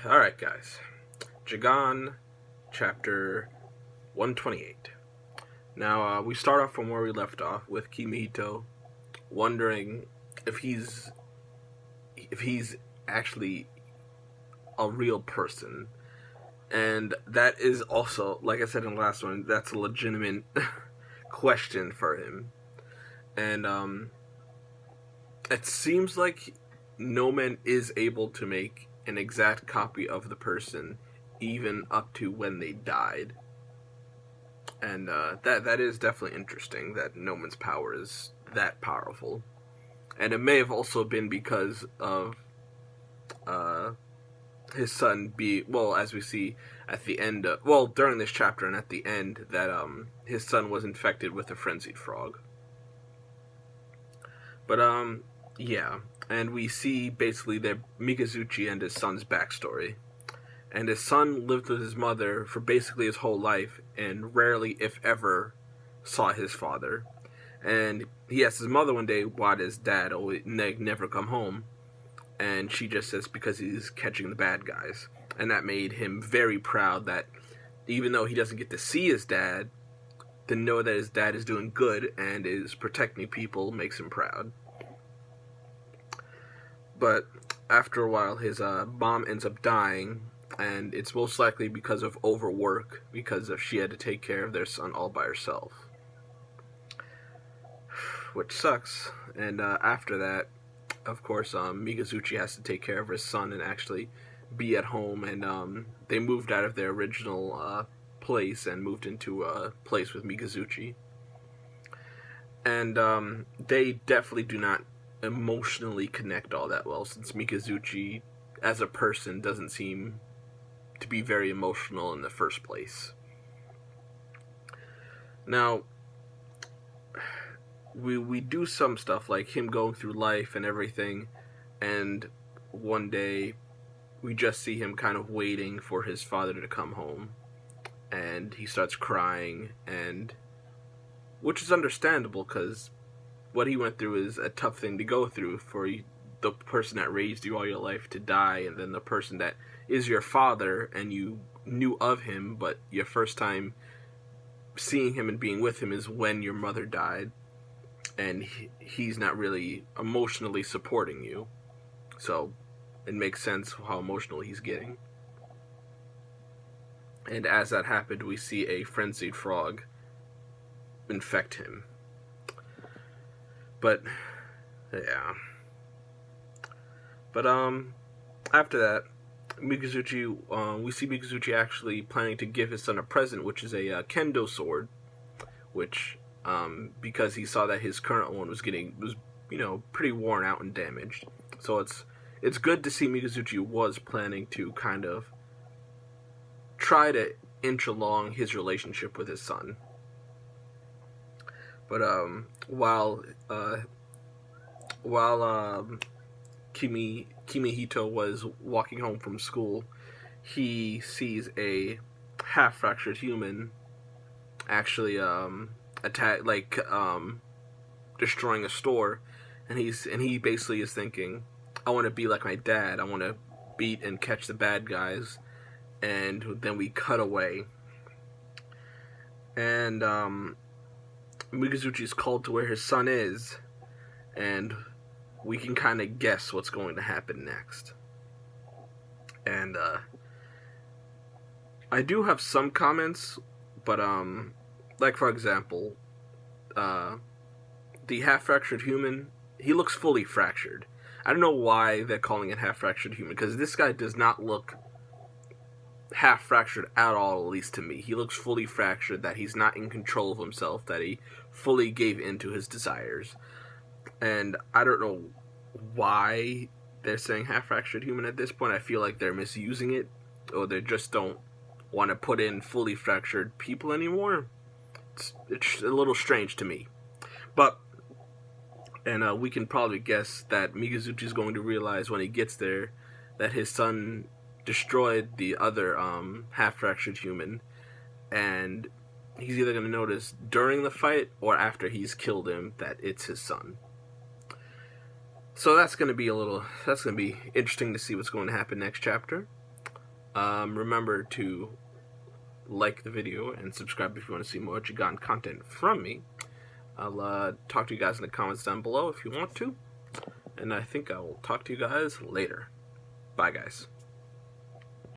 Alright, guys. Jagan, chapter 128. Now, we start off from where we left off with Kimihito wondering if he's actually a real person. And that is also, like I said in the last one, that's a legitimate question for him. And it seems like no man is able to make an exact copy of the person, even up to when they died. And that is definitely interesting, that no man's power is that powerful. And it may have also been because of his son as we see at the end during this chapter and at the end, that his son was infected with a frenzied frog. But yeah, and we see basically that Mikazuchi and his son's backstory. And his son lived with his mother for basically his whole life and rarely, if ever, saw his father. And he asked his mother one day why his dad never come home. And she just says because he's catching the bad guys. And that made him very proud that even though he doesn't get to see his dad, to know that his dad is doing good and is protecting people makes him proud. But after a while, his mom ends up dying, and it's most likely because of overwork, because she had to take care of their son all by herself. Which sucks. And after that, of course, Mikazuchi has to take care of his son and actually be at home, and they moved out of their original place and moved into a place with Mikazuchi. And they definitely do not emotionally connect all that well, since Mikazuchi, as a person, doesn't seem to be very emotional in the first place. Now, we do some stuff like him going through life and everything, and one day we just see him kind of waiting for his father to come home, and he starts crying, and which is understandable because what he went through is a tough thing to go through, for the person that raised you all your life to die, and then the person that is your father and you knew of him, but your first time seeing him and being with him is when your mother died, and he's not really emotionally supporting you. So it makes sense how emotional he's getting. And as that happened, we see a frenzied frog infect him. But yeah. But after that, Mikazuchi, we see Mikazuchi actually planning to give his son a present, which is a kendo sword, which because he saw that his current one was pretty worn out and damaged. So it's good to see Mikazuchi was planning to kind of try to inch along his relationship with his son. But while Kimihito was walking home from school, he sees a half-fractured human actually destroying a store, and he basically is thinking, I want to be like my dad. I want to beat and catch the bad guys. And then we cut away, and Mikazuchi's called to where his son is, and we can kind of guess what's going to happen next. And I do have some comments, but like for example, the half-fractured human, he looks fully fractured. I don't know why they're calling it half-fractured human, because this guy does not look half-fractured at all, at least to me. He looks fully fractured, that he's not in control of himself, that he fully gave in to his desires. And I don't know why they're saying half-fractured human at this point. I feel like they're misusing it, or they just don't want to put in fully fractured people anymore. It's a little strange to me. But, and we can probably guess that Mikazuchi's going to realize when he gets there that his son destroyed the other half-fractured human, and he's either going to notice during the fight or after he's killed him that it's his son. So that's going to be interesting to see what's going to happen next chapter. Remember to like the video and subscribe if you want to see more Jagan content from me. I'll talk to you guys in the comments down below if you want to. And I think I will talk to you guys later. Bye, guys.